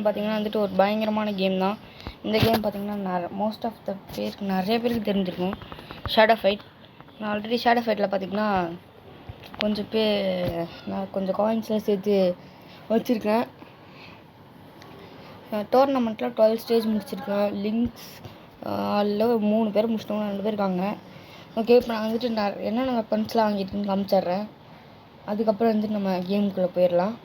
என்னென்னு பார்த்தீங்கன்னா வந்துட்டு ஒரு பயங்கரமான கேம் தான். இந்த கேம் பார்த்தீங்கன்னா மோஸ்ட் ஆஃப் த பேருக்கு நிறைய பேருக்கு தெரிஞ்சிருக்கும். Shadow fight. நான் ஆல்ரெடி ஷேடோ ஃபைட்டில் பார்த்தீங்கன்னா நான் கொஞ்சம் காயின்ஸ்லாம் சேர்த்து வச்சுருக்கேன். டோர்னமெண்ட்டில் 12 ஸ்டேஜ் முடிச்சிருக்கேன். லிங்க்ஸ் அதில் 3 பேர் முடிச்சிட்டவங்க 2 பேர் இருக்காங்க. ஓகே, இப்போ நான் வந்துட்டு என்னென்ன வெப்பன்ஸ்லாம் வாங்கியிருக்குன்னு காமிச்சிட்றேன். அதுக்கப்புறம் வந்துட்டு நம்ம கேமுக்குள்ளே போயிடலாம்.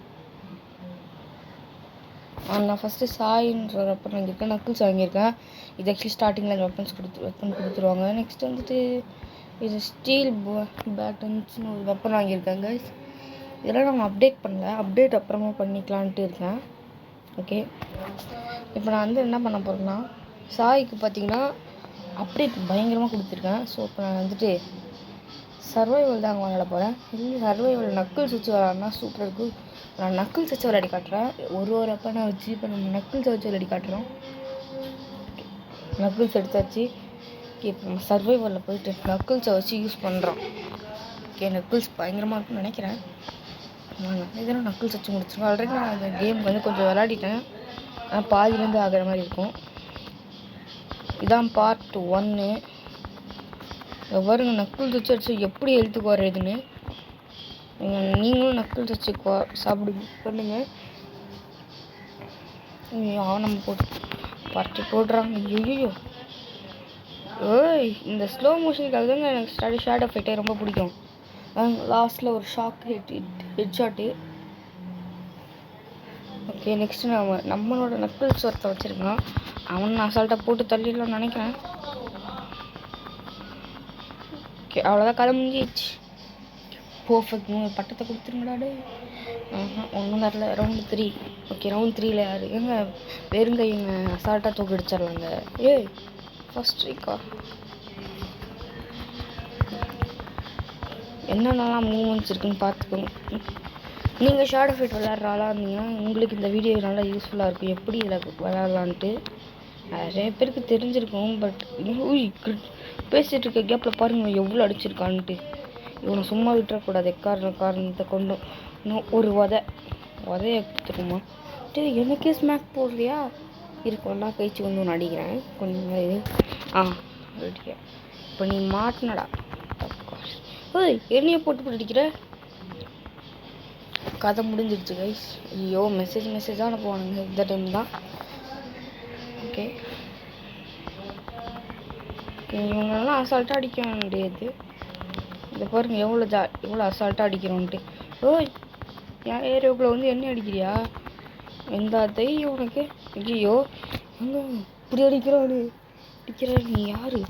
நான் ஃபஸ்ட்டு சாயின்ற வெப்பன் வாங்கியிருக்கேன். நக்கிள்ஸ் வாங்கியிருக்கேன். இது ஆக்சுவலி ஸ்டார்டிங்கில் வெப்பன் கொடுத்துருவாங்க. நெக்ஸ்ட் வந்துட்டு இது ஸ்டீல் பேட்டன்ஸ்னு ஒரு வெப்பன் வாங்கியிருக்கேன் கைஸ். இதெல்லாம் நம்ம அப்டேட் பண்ணல, அப்டேட் அப்புறமா பண்ணிக்கலான்ட்டு இருக்கேன். ஓகே, இப்போ நான் வந்து என்ன பண்ண போகிறேன்னா சாய்க்கு பார்த்தீங்கன்னா அப்டேட் பயங்கரமாக கொடுத்துருக்கேன். ஸோ இப்போ நான் வந்துட்டு சர்வைவல் தான் விளையாட போகிறேன். இல்லை சர்வைவல் நக்கிள்ஸ் வச்சு விளையாடினா சூப்பராக இருக்கும். நான் நக்கிள்ஸ் வச்சு விளையாடி காட்டுறேன். ஒரு வெப்பனை வச்சு இப்போ நம்ம நக்கிள்ஸை வச்சு விளையாடி காட்டுறோம். நக்கிள்ஸ் எடுத்தாச்சு. இப்போ நம்ம சர்வைவலில் போயிட்டு நக்கிள்ஸை வச்சு யூஸ் பண்ணுறோம். ஓகே, நக்கிள்ஸ் பயங்கரமாக இருக்குன்னு நினைக்கிறேன். இதெல்லாம் நக்கிள்ஸ் வச்சு முடிச்சிருக்கோம். ஆல்ரெடி நான் அந்த கேம் வந்து கொஞ்சம் விளையாடிட்டேன். பாதிலேருந்து ஆகிற மாதிரி இருக்கும். இதான் பார்ட் 1. பாருங்க நக்கிள்ஸ் வச்சு அடிச்சு எப்படி ஹெல்த்து குறையுதுன்னு. நீங்களும் நக்கிள்ஸ் வச்சு பண்ணுங்க. நம்ம பார்ட்டி போடுறாங்க. ஐயோ இந்த ஸ்லோ மோஷனுக்காக தாங்க எனக்கு ஷேடோ ஃபைட்டே ரொம்ப பிடிக்கும். லாஸ்ட்டில் ஒரு shock head shot. Okay, next நம்மளோட நக்கிள்ஸ் ஒருத்த வச்சுருக்கான். அவன் அசால்ட்டாக போட்டு தள்ளிடலாம்னு நினைக்கிறேன். ஓகே, அவ்வளோதான், கதை முடிஞ்சிச்சு. பர்ஃபெக்ட். பட்டத்தை கொடுத்துருங்கடாடு. ஒன்றும் தரல. ரவுண்டு 3. ஓகே, ரவுண்ட் 3ல் யார் எங்க வெறுங்கைங்க அசால்ட்டாக தூக்கி அடிச்சிடலாங்க. ஃபர்ஸ்ட் ஸ்ட்ரைக்கா என்னென்னலாம் மூவ்மெண்ட்ஸ் இருக்குன்னு பார்த்துக்கோங்க. நீங்கள் ஷேடோ ஃபைட் விளையாடுற ஆளாக இருந்தீங்கன்னா உங்களுக்கு இந்த வீடியோ நல்லா யூஸ்ஃபுல்லாக இருக்கும். எப்படி இதில் விளையாடலான்ட்டு நிறைய பேருக்கு தெரிஞ்சிருக்கும். பட் பேசிகிட்டு இருக்க கேப்பில் பாருங்கள் எவ்வளோ அடிச்சிருக்கான்ட்டு. இவனை சும்மா விட்டுறக்கூடாது. காரணத்தை கொண்டு இன்னும் ஒரு உதைய கொடுத்துருமா. எனக்கே ஸ்மாக் போடுறியா? இருக்கொண்டா கழிச்சு வந்து ஒன்று அடிக்கிறேன். கொஞ்சம் இது அடிக்கிறேன். இப்போ நீ மாட்டினடா. என்னைய போட்டு அடிக்கிற. கதை முடிஞ்சிடுச்சு கைஸ். ஐயோ மெசேஜாக அனுப்புவானுங்க இந்த டைம் தான். ஓகே, இவங்களெல்லாம் அசால்ட்டாக அடிக்க வேண்டியது. இதை பாருங்க எவ்வளோ அசால்ட்டாக அடிக்கிறோன்ட்டு. என் ஏரியாவுக்குள்ளே வந்து என்ன அடிக்கிறியா? எந்த தைரியம் உனக்கு? ஐயோ எங்கே இப்படி அடிக்கிறாரு. நீ யாரு?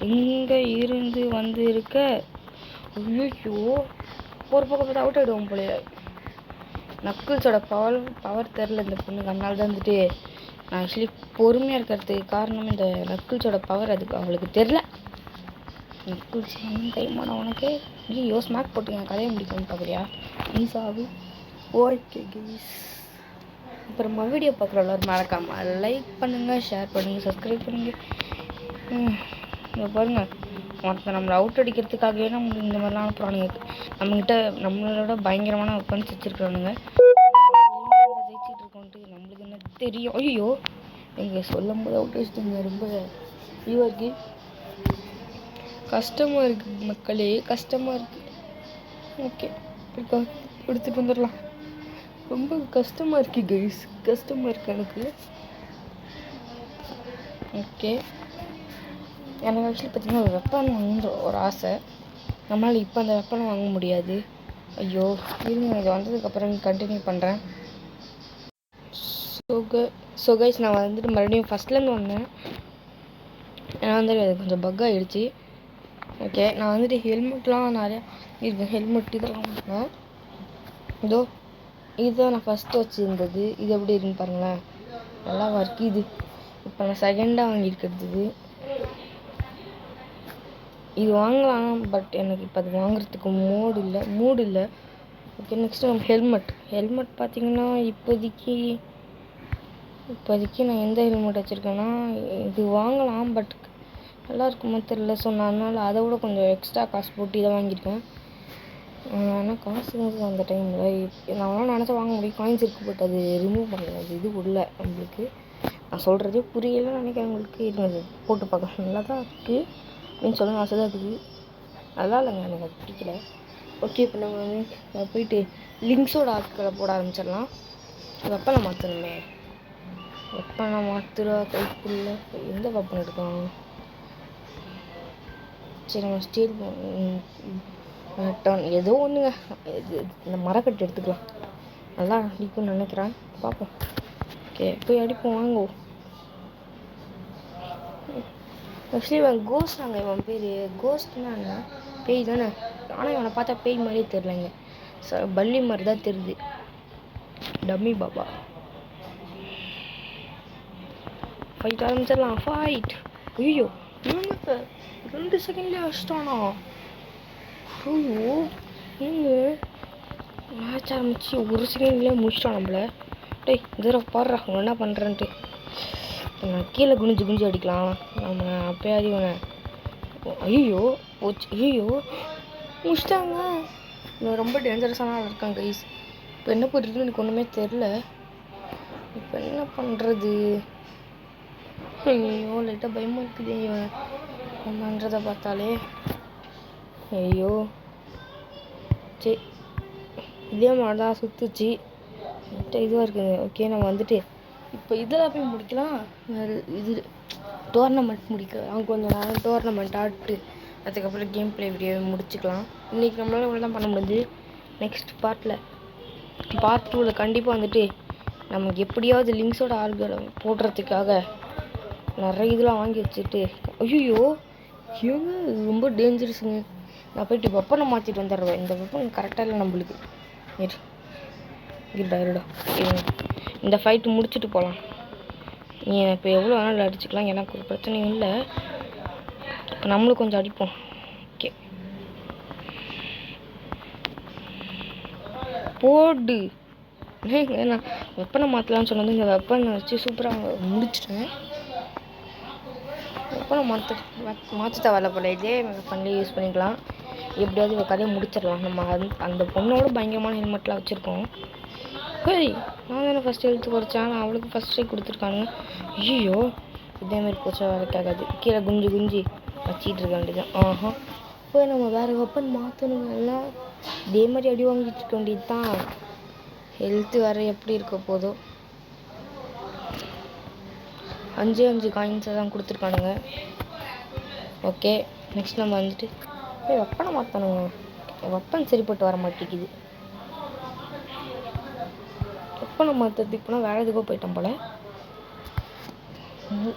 எங்கே இருந்து வந்து இருக்க? ஐயோ ஒரு பக்கம் பார்த்து அவுட் ஆகிடுவோம் போல. நக்கிள்ஸோட பவர் தெரில இந்த பொண்ணுக்கு. அதனால தான் வந்துட்டு நான் ஆக்சுவலி பொறுமையாக இருக்கிறதுக்கு காரணம் இந்த நக்கிள்ஸோட பவர் அதுக்கு அவங்களுக்கு தெரில. நக்கிள்ஸ் கைமான உனக்கு ஸ்மாக் போட்டுங்க. கதையை முடிக்கணும்னு பார்க்குறியா? ஈஸாகு. ஓகே கைஸ், அப்புறமா வீடியோ பார்க்குற எல்லாரும் மறக்காமல் லைக் பண்ணுங்கள், ஷேர் பண்ணுங்கள், சப்ஸ்கிரைப் பண்ணுங்கள். இங்கே பாருங்கள் மொத்தம் நம்மளை அவுட் அடிக்கிறதுக்காகவே நம்ம இந்த மாதிரிலாம் அனுப்புகிறானுங்க. நம்மளோட பயங்கரமான வெப்பன்ஸ் வச்சுருக்கானுங்க. ஜெயிச்சிட்டு இருக்கோன்ட்டு நம்மளுக்கு என்ன தெரியும்? ஐயோ எங்கே சொல்லும் போது அவுட் அடிச்சிட்டுங்க. ரொம்ப இதுவாக இருக்குது, கஷ்டமாக இருக்குது மக்களே, கஷ்டமாக இருக்குது. ஓகே, எடுத்துகிட்டு வந்துடலாம். ரொம்ப கஷ்டமாக இருக்குது கைஸ், கஷ்டமாக இருக்குது எனக்கு. ஓகே, எனக்கு ஆக்சுவலி பார்த்திங்கன்னா ஒரு வெப்பன் வாங்குற ஒரு ஆசை. நம்மளால் இப்போ அந்த வெப்பனை வாங்க முடியாது. ஐயோ இருங்க, இது வந்ததுக்கப்புறம் கண்டினியூ பண்ணுறேன். ஸோ கைஸ், நான் வந்துட்டு மறுபடியும் ஃபஸ்ட்லேருந்து வந்தேன். ஏன்னா வந்துட்டு அது கொஞ்சம் பக் ஆகிடுச்சு. ஓகே, நான் வந்துட்டு ஹெல்மெட்லாம் நிறையா இருக்கேன். ஹெல்மெட் இதெல்லாம் வச்சுருக்கேன். இதுதான் நான் ஃபஸ்ட்டு வச்சுருந்தது. இது எப்படி இருக்குன்னு பாருங்களேன், நல்லா ஒர்க். இது இப்போ நான் செகண்டாக வாங்கியிருக்கிறது. இது வாங்கலாம், பட் எனக்கு இப்போ அது வாங்குறதுக்கு மூடு இல்லை. ஓகே, நெக்ஸ்ட்டு நம்ம ஹெல்மெட் பார்த்திங்கன்னா இப்போதைக்கு நான் எந்த ஹெல்மெட் வச்சுருக்கேன்னா இது வாங்கலாம், பட் நல்லா இருக்குமோ தெரியல. ஸோ நான் அதனால் அதை விட கொஞ்சம் எக்ஸ்ட்ரா காசு போட்டு இதை வாங்கியிருக்கேன். ஆனால் காசு இருந்தது அந்த டைமில். நான்லாம் நினச்சா வாங்க முடியும், காயின்ஸ் இருக்குது. பட் அது ரிமூவ் பண்ணல, அது இது உள்ள நம்மளுக்கு. நான் சொல்கிறதே புரியலன்னு நினைக்கிறேன் உங்களுக்கு. இது போட்டு பார்க்க நல்லா தான் இருக்குது அப்படின்னு சொல்ல ஆசை தான் இருக்குது. நல்லா இல்லைங்க, எனக்கு அது பிடிக்கல. ஓகே, இப்போ நம்ம வந்து போயிட்டு லிங்க்ஸோட ஆட்களை போட ஆரம்பிச்சிடலாம். வெப்பனை மாற்றணுமே, வெப்பனை மாற்றுறா கைக்குள்ள எந்த வெப்பன் எடுக்கலாம்? சரி, நம்ம ஸ்டீல் டர்ன் ஏதோ ஒன்றுங்க, இந்த மரக்கட்டு எடுத்துக்கலாம். நல்லா அடிக்கும்னு நினைக்கிறேன், பார்ப்போம். ஓகே, போய் அடிப்போம், வாங்குவோம். ஆக்சுவலி இவன் கோஸ்டாங்க, இவன் பேர் கோஸ்ட்னா என்ன, பேய் தானே. ஆனால் இவனை பார்த்தா பேய் மாதிரியே தெரிலங்க, பள்ளி மாதிரி தான் தெரியுது. டம்மி பாபா. ஃபைட் ஆரம்பிச்சிடலாம், ஃபைட். ஐயோ, இவங்க 2 செகண்ட்லேயே அடிச்சிட்டானா? ஐயோ, நீங்க மேட்ச் ஆரம்பிச்சு 1 செகண்ட்லேயே முடிச்சிட்டான் நம்மள. டேய், இதோ பாடுறா அவன் என்ன பண்ணுறேன்ட்டு. நான் கீழே குனிஞ்சு அடிக்கலாம் நம்ம அப்பயாவது இவனை. ஐயோ போச்சு, ஐயோ முடிச்சிட்டாங்க. இன்னும் ரொம்ப டேஞ்சரஸான ஆள் இருக்காங்க கைஸ். இப்போ என்ன பண்ணுறதுன்னு எனக்கு ஒன்றுமே தெரில. இப்போ என்ன பண்ணுறது? ஐயோ, லைட்டாக பயமாக இருக்குது இவன் பண்ணுறதை பார்த்தாலே. ஐயோ, சரி, இதே மாதிரி தான் சுற்றுச்சு, லைட்டாக இதுவாக இருக்குது. ஓகே, நம்ம வந்துட்டு இப்போ இதில் போய் முடிக்கலாம். வேறு இது டோர்னமெண்ட் முடிக்கலாம். அவங்க கொஞ்சம் நேரம் டோர்னமெண்ட் ஆட்டு அதுக்கப்புறம் கேம் ப்ளே வீடியோவை முடிச்சுக்கலாம். இன்றைக்கி நம்மளால் இவ்வளோ தான் பண்ண முடியுது. நெக்ஸ்ட் பார்ட் 2ல் கண்டிப்பாக வந்துட்டு நமக்கு எப்படியாவது லிங்க்ஸோட ஆள்களை போடுறதுக்காக நிறைய இதெல்லாம் வாங்கி வச்சுட்டு. ஐயோ, ஏங்க ரொம்ப டேஞ்சரஸுங்க. நான் போய்ட்டு வெப்பனை மாற்றிட்டு வந்துடுவேன். இந்த வெப்பன் கரெக்டாக இல்லை நம்மளுக்கு. இருடா, இந்த ஃபைட்டு முடிச்சுட்டு போகலாம். நீ இப்போ எவ்வளோ வேணாலும் அடிச்சுக்கலாம், எனக்கு ஒரு பிரச்சனையும் இல்லை. நம்மளும் கொஞ்சம் அடிப்போம். ஓகே, போடு. நான் வெப்பனை மாற்றலான்னு சொன்னது இந்த வெப்பனை வச்சு சூப்பராக முடிச்சிட்டேன். வெப்பனை மாற்ற தேவையில்ல போல, இதே வெப்பன்லேயே யூஸ் பண்ணிக்கலாம். எப்படியாவது கதையை முடிச்சிடலாம். நம்ம அந்த பொண்ணோட பயங்கரமான ஹெல்மெட்லாம் வச்சுருக்கோம். ஹேய், நான் தானே ஃபஸ்ட்டு எழுத்து குறைச்சேன், நான் அவளுக்கு ஃபஸ்ட் ஸ்ட்ரைக் கொடுத்துருக்காங்க. ஐயோ, இதேமாரி போச்சா வேலைக்காகாது. கீழே குஞ்சு வச்சிட்டு இருக்க வேண்டியதான். ஆஹா, இப்போ நம்ம வேறு வெப்பன் மாற்றணுங்கன்னா இதே மாதிரி அடி வாங்கிட்டு இருக்க வேண்டியது தான். ஹெல்த்து வேறு எப்படி இருக்க போதோ. 5 காயின்ஸை தான் கொடுத்துருக்கானுங்க. ஓகே, நெக்ஸ்ட் நம்ம வந்துட்டு வெப்பனை மாற்றணுங்க. வெப்பன் சரிப்பட்டு வர மாட்டேங்குது. வெப்பனை மாற்றுறதுக்கு போனால் வேறு எதுக்கோ போயிட்டோம் போல்.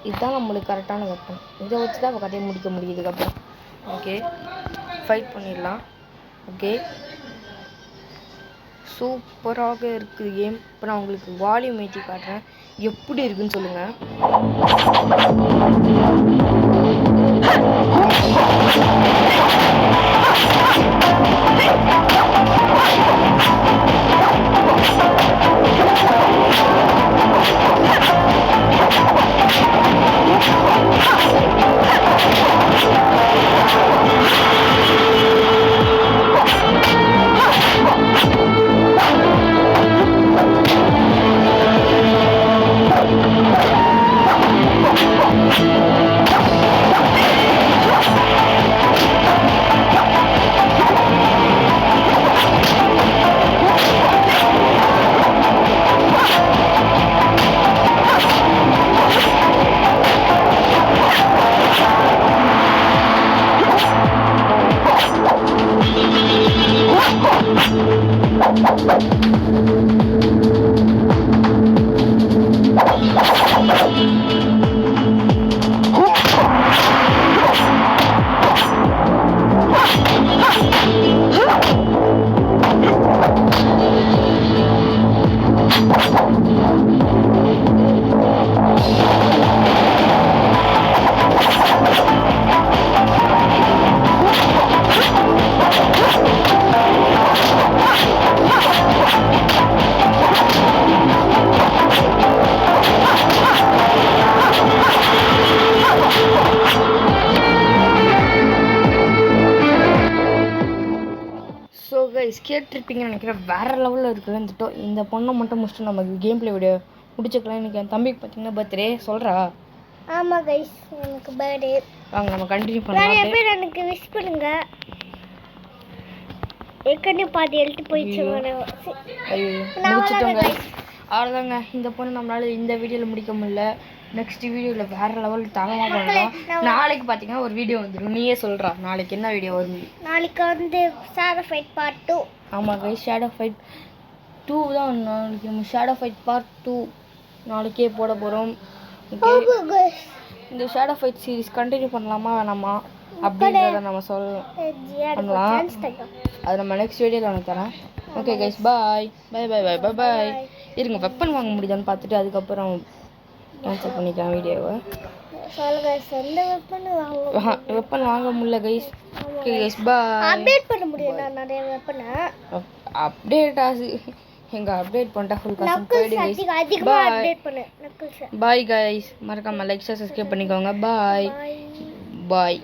இதுதான் நம்மளுக்கு கரெக்டான வெப்பன். இதை வச்சு தான் கதையை முடிக்க முடியுதுக்கப்புறம். ஓகே, ஃபைட் பண்ணிடலாம். ஓகே, சூப்பராக இருக்குது கேம். இப்போ நான் உங்களுக்கு வால்யூம் ஏற்றி காட்டுறேன், எப்படி இருக்குன்னு சொல்லுங்கள். ஸோ கைஸ் கேட்டிருப்பீங்கன்னு நினைக்கிறேன். வேறு லெவலில் இருக்குல்ல இந்த பொண்ணை மட்டும் முடிச்சுட்டு நம்ம கேம் ப்ளே வீடியோ முடிச்சுக்கலாம். எனக்கு என் தம்பிக்கு பார்த்தீங்கன்னா பர்த்டே சொல்கிறா. ஆமாம் கைஸ், எனக்கு பர்த்டே. வாங்க நம்ம கண்டினியூ பண்ணலாம். நிறைய பேர் எனக்கு விஷ் பண்ணுங்க. ஏற்கனவே பாதி எழுத்து போயிடுச்சு. முடிச்சுட்டோங்க. அவ்வளோதாங்க, இந்த பொண்ணு நம்மளால இந்த வீடியோவில் முடிக்க முடியல. நெக்ஸ்ட் வீடியோவில் வேறு லெவல் தரமாக பண்ணலாம். நாளைக்கு பார்த்தீங்கன்னா ஒரு வீடியோ வந்துடும். நீயே சொல்கிறா நாளைக்கு என்ன வீடியோ வரும்? நாளைக்கு வந்து ஷேடோ ஃபைட் பார்ட் 2. ஆமாம் கைஸ், ஷேடோ ஃபைட் 2 தான் நாளைக்கு. நம்ம ஷேடோ ஃபைட் பார்ட் 2 நாளைக்கே போட போகிறோம். இந்த ஷேடோ ஃபைட் சீரிஸ் கண்டினியூ பண்ணலாமா வேணாமா அப்படின்றத நம்ம பண்ணலாம். அது நம்ம நெக்ஸ்ட் வீடியோவில் உனக்கு தரேன். ஓகே கைஸ், பாய் பாய் பாய் பாய் பாய் பாய். இருங்க, வெப்பன் வாங்க முடியுதான்னு பார்த்துட்டு அதுக்கப்புறம் கேன்சல் பண்ணிக்கலாம் வீடியோவை. வெப்பன் வாங்க முடியல கைஸ். ஓகே கைஸ், பாய். அப்டேட் பண்ண முடியும் நான் நிறைய வெப்பனை. அப்டேட் ஆகுது எங்க அப்டேட் பண்ணிட்டா ஃபுல் காசு போயிடுங்க கைஸ். அதிகமா அப்டேட் பண்ணு. பாய் கைஸ், மறக்காம லைக் சப்ஸ்கிரைப் பண்ணிக்கோங்க. பாய் பாய்.